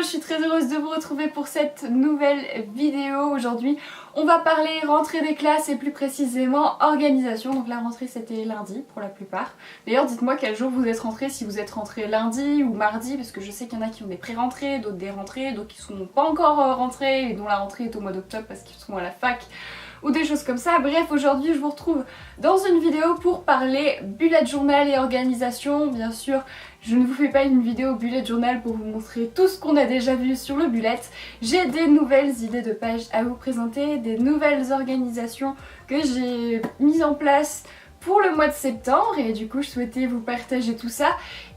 je suis très heureuse de vous retrouver pour cette nouvelle vidéo. Aujourd'hui, on va parler rentrée des classes et plus précisément organisation. Donc la rentrée c'était lundi pour la plupart. D'ailleurs dites-moi quel jour vous êtes rentrés, si vous êtes rentrés lundi ou mardi, parce que je sais qu'il y en a qui ont des pré-rentrées, d'autres des rentrées, d'autres qui sont pas encore rentrés et dont la rentrée est au mois d'octobre parce qu'ils sont à la fac ou des choses comme ça. Bref, aujourd'hui je vous retrouve dans une vidéo pour parler bullet journal et organisation. Bien sûr, je ne vous fais pas une vidéo bullet journal pour vous montrer tout ce qu'on a déjà vu sur le bullet. J'ai des nouvelles idées de pages à vous présenter, des nouvelles organisations que j'ai mises en place pour le mois de septembre et du coup je souhaitais vous partager tout ça.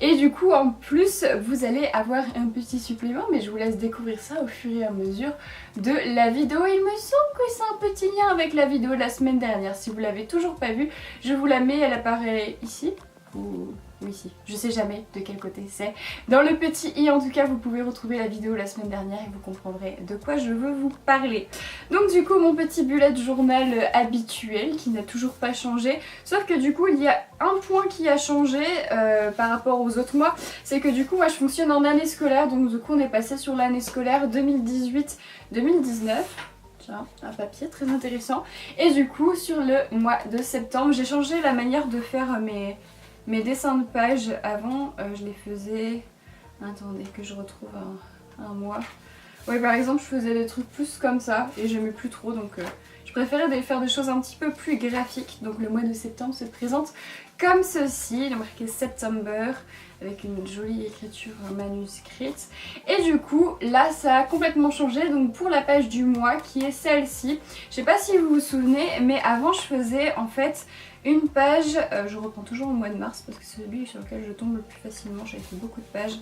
Et du coup en plus vous allez avoir un petit supplément, mais je vous laisse découvrir ça au fur et à mesure de la vidéo. Il me semble que c'est un petit lien avec la vidéo de la semaine dernière. Si vous l'avez toujours pas vue, je vous la mets, elle apparaît ici ou ici, je sais jamais de quel côté c'est. Dans le petit i en tout cas vous pouvez retrouver la vidéo la semaine dernière et vous comprendrez de quoi je veux vous parler. Donc du coup mon petit bullet journal habituel qui n'a toujours pas changé, sauf que du coup il y a un point qui a changé par rapport aux autres mois, c'est que du coup moi je fonctionne en année scolaire, donc du coup on est passé sur l'année scolaire 2018-2019. Tiens, un papier très intéressant. Et du coup sur le mois de septembre j'ai changé la manière de faire mes dessins de page. Avant je les faisais, attendez que je retrouve un mois. Ouais, par exemple je faisais des trucs plus comme ça et j'aimais plus trop, donc je préférais faire des choses un petit peu plus graphiques. Donc le mois de septembre se présente comme ceci, il est marqué September avec une jolie écriture manuscrite. Et du coup là ça a complètement changé, donc pour la page du mois qui est celle-ci, je sais pas si vous vous souvenez, mais avant je faisais en fait une page, je reprends toujours au mois de mars parce que c'est celui sur lequel je tombe le plus facilement, j'avais fait beaucoup de pages.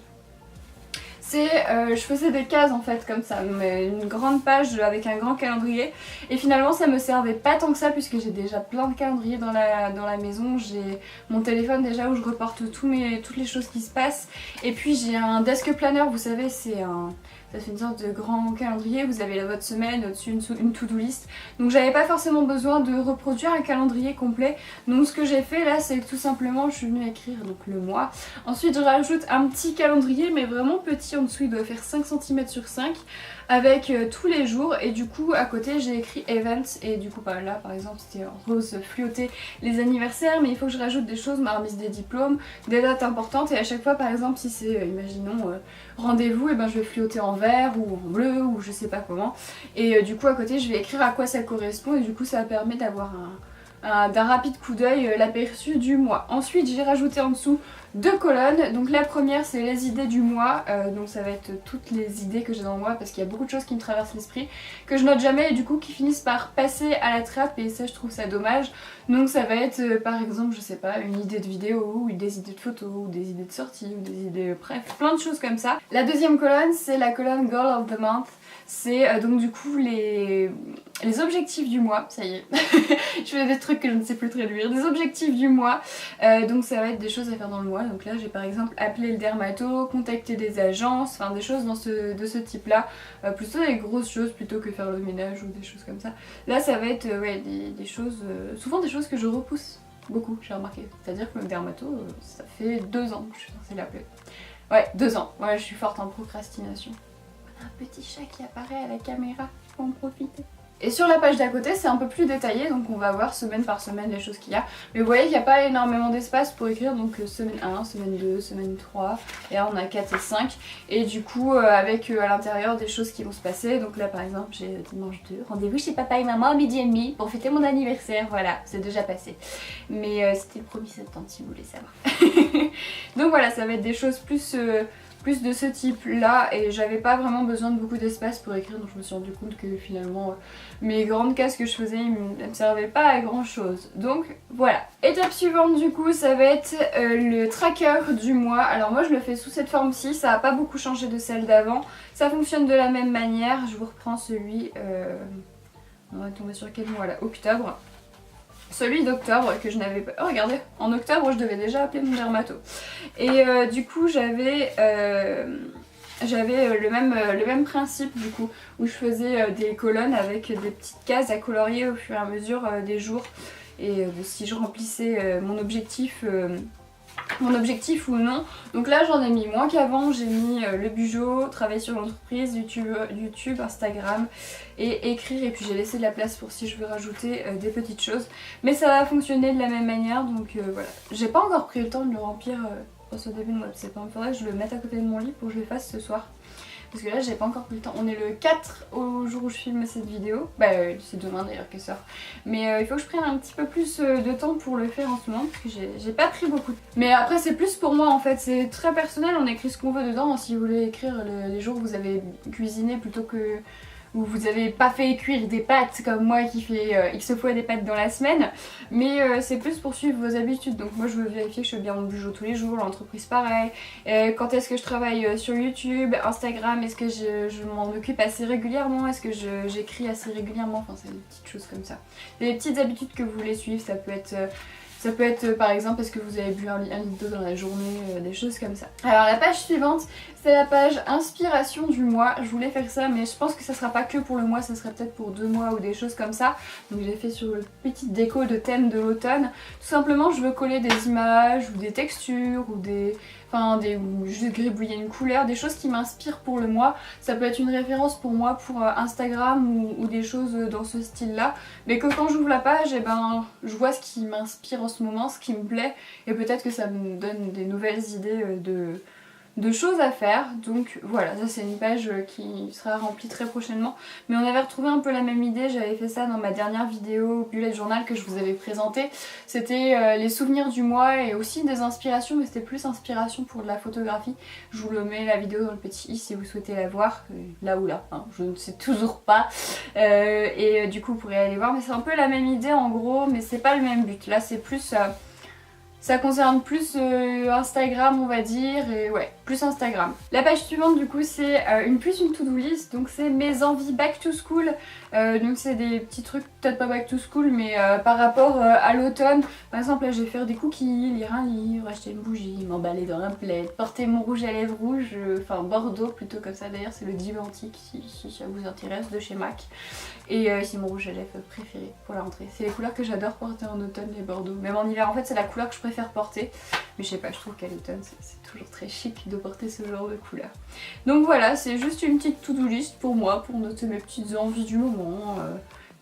C'est, je faisais des cases en fait comme ça, mais une grande page avec un grand calendrier, et finalement ça me servait pas tant que ça puisque j'ai déjà plein de calendriers dans la maison. J'ai mon téléphone déjà où je reporte toutes les choses qui se passent, et puis j'ai un desk planner, vous savez, ça fait une sorte de grand calendrier, vous avez votre semaine, au-dessus une to-do list. Donc j'avais pas forcément besoin de reproduire un calendrier complet. Donc ce que j'ai fait là, c'est que tout simplement je suis venue écrire donc le mois. Ensuite je rajoute un petit calendrier, mais vraiment petit en dessous, il doit faire 5 cm sur 5 avec tous les jours, et du coup à côté j'ai écrit events, et du coup là par exemple c'était en rose fluoté les anniversaires, mais il faut que je rajoute des choses, ma remise des diplômes, des dates importantes, et à chaque fois par exemple si c'est imaginons rendez-vous, et ben je vais fluoter en vert ou en bleu ou je sais pas comment, et du coup à côté je vais écrire à quoi ça correspond, et du coup ça permet d'avoir d'un rapide coup d'œil l'aperçu du mois. Ensuite j'ai rajouté en dessous 2 colonnes, donc la première c'est les idées du mois, donc ça va être toutes les idées que j'ai dans le mois parce qu'il y a beaucoup de choses qui me traversent l'esprit, que je note jamais et du coup qui finissent par passer à la trappe, et ça je trouve ça dommage. Donc ça va être par exemple, je sais pas, une idée de vidéo ou des idées de photos ou des idées de sortie ou des idées, bref, plein de choses comme ça. La deuxième colonne c'est la colonne Goal of the Month. C'est donc du coup les objectifs du mois, ça y est, je fais des trucs que je ne sais plus traduire, des objectifs du mois, donc ça va être des choses à faire dans le mois. Donc là j'ai par exemple appelé le dermato, contacter des agences, enfin des choses de ce type là, plutôt des grosses choses plutôt que faire le ménage ou des choses comme ça. Là ça va être ouais, des choses, souvent des choses que je repousse beaucoup, j'ai remarqué, c'est à dire que le dermato ça fait 2 ans que je suis censée l'appeler. Ouais, 2 ans, ouais, je suis forte en procrastination. Un petit chat qui apparaît à la caméra, faut en profiter. Et sur la page d'à côté c'est un peu plus détaillé, donc on va voir semaine par semaine les choses qu'il y a. Mais vous voyez qu'il n'y a pas énormément d'espace pour écrire, donc semaine 1, semaine 2, semaine 3, et là on a 4 et 5. Et du coup avec à l'intérieur des choses qui vont se passer, donc là par exemple j'ai dimanche 2, rendez-vous chez papa et maman à 12h30 pour fêter mon anniversaire, voilà, c'est déjà passé. Mais c'était le 1er septembre si vous voulez savoir. Donc voilà, ça va être des choses plus de ce type là, et j'avais pas vraiment besoin de beaucoup d'espace pour écrire, donc je me suis rendu compte que finalement mes grandes cases que je faisais elles me servaient pas à grand chose. Donc voilà. Étape suivante du coup ça va être le tracker du mois. Alors moi je le fais sous cette forme-ci, ça a pas beaucoup changé de celle d'avant, ça fonctionne de la même manière. Je vous reprends celui, on va tomber sur quel mois là, octobre. Celui d'octobre que je n'avais pas... Oh regardez, en octobre je devais déjà appeler mon dermato. Et du coup j'avais le même principe du coup, où je faisais des colonnes avec des petites cases à colorier au fur et à mesure des jours. Et si je remplissais mon objectif mon objectif ou non. Donc là j'en ai mis moins qu'avant, j'ai mis le bugeot, travailler sur l'entreprise, YouTube, Instagram et écrire, et puis j'ai laissé de la place pour si je veux rajouter des petites choses. Mais ça va fonctionner de la même manière, donc voilà. J'ai pas encore pris le temps de le remplir pour ce début de mois de septembre, il faudrait que je le mette à côté de mon lit pour que je le fasse ce soir. Parce que là j'ai pas encore pris le temps. On est le 4 au jour où je filme cette vidéo. Bah c'est demain d'ailleurs qu'elle sort. Mais il faut que je prenne un petit peu plus de temps pour le faire en ce moment. Parce que j'ai pas pris beaucoup. Mais après c'est plus pour moi en fait. C'est très personnel. On écrit ce qu'on veut dedans. Si vous voulez écrire les jours où vous avez cuisiné plutôt que... où vous avez pas fait cuire des pâtes comme moi qui fait X fois des pâtes dans la semaine, mais c'est plus pour suivre vos habitudes. Donc moi je veux vérifier que je fais bien mon bugeot tous les jours, l'entreprise pareil, quand est-ce que je travaille sur YouTube, Instagram, est-ce que je m'en occupe assez régulièrement, est-ce que j'écris assez régulièrement, enfin c'est des petites choses comme ça. Des petites habitudes que vous voulez suivre, ça peut être par exemple parce que vous avez bu un litre d'eau dans la journée, des choses comme ça. Alors la page suivante, c'est la page inspiration du mois. Je voulais faire ça mais je pense que ça sera pas que pour le mois, ça sera peut-être pour 2 mois ou des choses comme ça. Donc j'ai fait sur le petite déco de thème de l'automne. Tout simplement je veux coller des images ou des textures ou ou juste gribouiller une couleur, des choses qui m'inspirent pour le mois. Ça peut être une référence pour moi pour Instagram ou des choses dans ce style là, mais que quand j'ouvre la page, je vois ce qui m'inspire en ce moment, ce qui me plaît, et peut-être que ça me donne des nouvelles idées de choses à faire. Donc voilà, ça c'est une page qui sera remplie très prochainement. Mais on avait retrouvé un peu la même idée, j'avais fait ça dans ma dernière vidéo bullet journal que je vous avais présentée. C'était les souvenirs du mois et aussi des inspirations, mais c'était plus inspiration pour de la photographie. Je vous le mets la vidéo dans le petit i si vous souhaitez la voir, là ou là, hein, je ne sais toujours pas. Du coup vous pourrez aller voir, mais c'est un peu la même idée en gros, mais c'est pas le même but. Là c'est plus... ça concerne plus Instagram on va dire, et ouais, plus Instagram. La page suivante du coup c'est plus une to-do list, donc c'est mes envies back to school. Donc c'est des petits trucs, peut-être pas back to school, mais par rapport à l'automne. Par exemple là je vais faire des cookies, lire un livre, acheter une bougie, m'emballer dans un plaid, porter mon rouge à lèvres rouge, enfin bordeaux plutôt comme ça d'ailleurs, c'est le Divantique si ça vous intéresse, de chez MAC. Et c'est mon rouge à lèvres préféré pour la rentrée. C'est les couleurs que j'adore porter en automne, les bordeaux. Même en hiver en fait c'est la couleur que je préfère porter. Mais je sais pas, je trouve qu'à l'automne c'est toujours très chic de porter ce genre de couleur. Donc voilà, c'est juste une petite to-do list pour moi, pour noter mes petites envies du moment.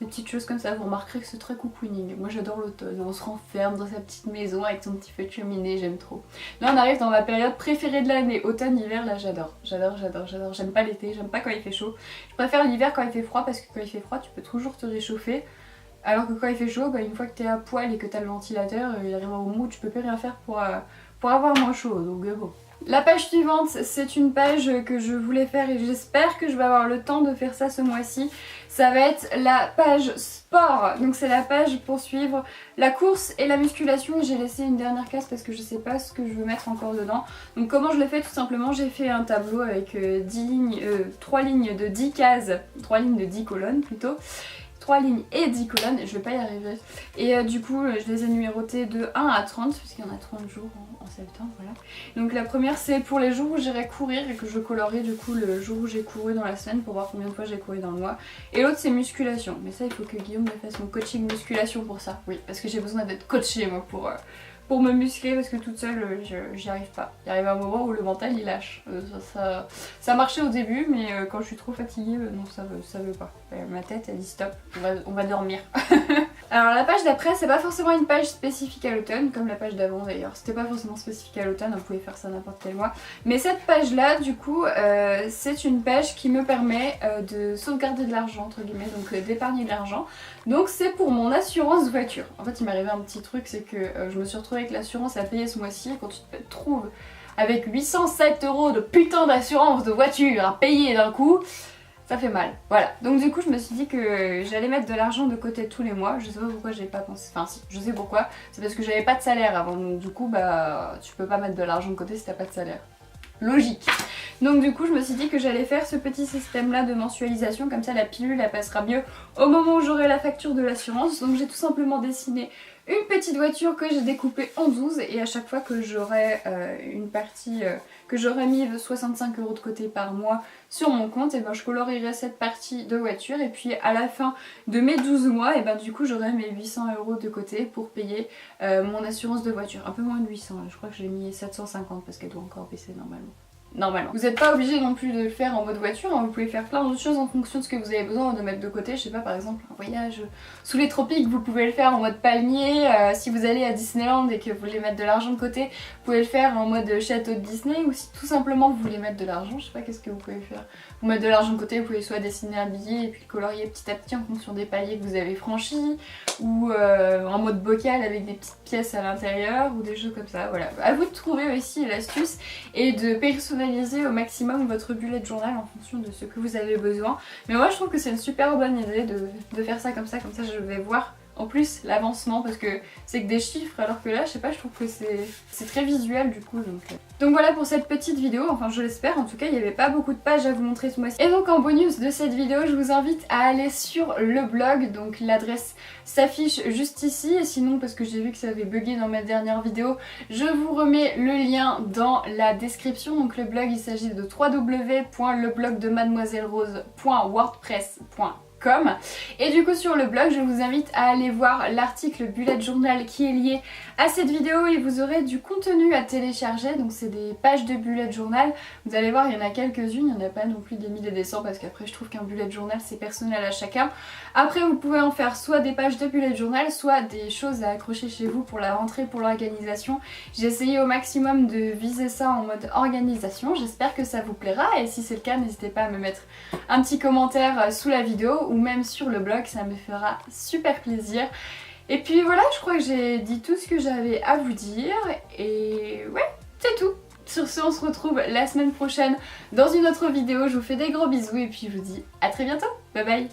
Des petites choses comme ça, vous remarquerez que c'est très cocooning. Moi j'adore l'automne, on se renferme dans sa petite maison avec son petit feu de cheminée, j'aime trop. Là on arrive dans ma période préférée de l'année, automne-hiver, là j'adore. J'aime pas l'été, j'aime pas quand il fait chaud. Je préfère l'hiver quand il fait froid parce que quand il fait froid tu peux toujours te réchauffer. Alors que quand il fait chaud, une fois que t'es à poil et que t'as le ventilateur, il arrive un moment où tu peux plus rien faire pour avoir moins chaud, donc bon. La page suivante, c'est une page que je voulais faire et j'espère que je vais avoir le temps de faire ça ce mois-ci. Ça va être la page sport, donc c'est la page pour suivre la course et la musculation. J'ai laissé une dernière case parce que je sais pas ce que je veux mettre encore dedans. Donc comment je le fais? Tout simplement, j'ai fait un tableau avec 3 lignes de 10 cases, 3 lignes de 10 colonnes plutôt. 3 lignes et 10 colonnes, je vais pas y arriver. Et du coup, je les ai numérotées de 1 à 30, parce qu'il y en a 30 jours en septembre, voilà. Donc la première, c'est pour les jours où j'irai courir et que je colorerai du coup le jour où j'ai couru dans la semaine pour voir combien de fois j'ai couru dans le mois. Et l'autre, c'est musculation. Mais ça, il faut que Guillaume me fasse mon coaching musculation pour ça. Oui, parce que j'ai besoin d'être coachée, moi, pour me muscler, parce que toute seule j'y arrive pas. Il arrive un moment où le mental il lâche. Ça marchait au début, mais quand je suis trop fatiguée, non ça veut pas. Ma tête elle dit stop, on va dormir. Alors la page d'après c'est pas forcément une page spécifique à l'automne, comme la page d'avant d'ailleurs. C'était pas forcément spécifique à l'automne, on pouvait faire ça n'importe quel mois. Mais cette page là du coup c'est une page qui me permet de sauvegarder de l'argent entre guillemets, donc d'épargner de l'argent. Donc c'est pour mon assurance voiture. En fait il m'est arrivé un petit truc, c'est que je me suis retrouvée avec l'assurance à payer ce mois-ci, et quand tu te trouves avec 807 € de putain d'assurance de voiture à payer d'un coup, ça fait mal. Voilà, donc du coup je me suis dit que j'allais mettre de l'argent de côté tous les mois. Je sais pas pourquoi j'ai pas pensé, enfin si, je sais pourquoi, c'est parce que j'avais pas de salaire avant, donc du coup tu peux pas mettre de l'argent de côté si t'as pas de salaire. Logique. Donc du coup je me suis dit que j'allais faire ce petit système là de mensualisation, comme ça la pilule elle passera mieux au moment où j'aurai la facture de l'assurance. Donc j'ai tout simplement dessiné une petite voiture que j'ai découpée en 12 et à chaque fois que j'aurai une partie que j'aurai mis 65 € de côté par mois sur mon compte, et ben je colorierai cette partie de voiture et puis à la fin de mes 12 mois, et ben du coup j'aurai mes 800 € de côté pour payer mon assurance de voiture. Un peu moins de 800, je crois que j'ai mis 750 parce qu'elle doit encore baisser normalement. Vous n'êtes pas obligé non plus de le faire en mode voiture, hein. Vous pouvez faire plein d'autres choses en fonction de ce que vous avez besoin de mettre de côté. Je sais pas, par exemple un voyage sous les tropiques, vous pouvez le faire en mode palmier. Si vous allez à Disneyland et que vous voulez mettre de l'argent de côté, vous pouvez le faire en mode château de Disney. Ou si tout simplement vous voulez mettre de l'argent, je sais pas qu'est-ce que vous pouvez faire. Vous mettre de l'argent de côté, vous pouvez soit dessiner un billet et puis le colorier petit à petit en fonction des paliers que vous avez franchis, ou en mode bocal avec des petites pièces à l'intérieur ou des choses comme ça. Voilà, à vous de trouver aussi l'astuce et de personnaliser au maximum votre bullet journal en fonction de ce que vous avez besoin. Mais moi je trouve que c'est une super bonne idée de faire ça comme ça je vais voir en plus l'avancement, parce que c'est que des chiffres, alors que là je sais pas, je trouve que c'est très visuel du coup. Donc voilà pour cette petite vidéo, enfin je l'espère, en tout cas il n'y avait pas beaucoup de pages à vous montrer ce mois-ci. Et donc en bonus de cette vidéo, je vous invite à aller sur le blog, donc l'adresse s'affiche juste ici, et sinon parce que j'ai vu que ça avait bugué dans ma dernière vidéo, je vous remets le lien dans la description. Donc le blog, il s'agit de www.leblogdemademoisellerose.wordpress.com. Et du coup sur le blog je vous invite à aller voir l'article bullet journal qui est lié à cette vidéo et vous aurez du contenu à télécharger. Donc c'est des pages de bullet journal, vous allez voir il y en a quelques-unes, il n'y en a pas non plus des milliers et des cents parce qu'après je trouve qu'un bullet journal c'est personnel à chacun. Après vous pouvez en faire soit des pages de bullet journal, soit des choses à accrocher chez vous pour la rentrée, pour l'organisation. J'ai essayé au maximum de viser ça en mode organisation, j'espère que ça vous plaira et si c'est le cas n'hésitez pas à me mettre un petit commentaire sous la vidéo ou même sur le blog, ça me fera super plaisir. Et puis voilà, je crois que j'ai dit tout ce que j'avais à vous dire et ouais, c'est tout. Sur ce, on se retrouve la semaine prochaine dans une autre vidéo. Je vous fais des gros bisous et puis je vous dis à très bientôt. Bye bye.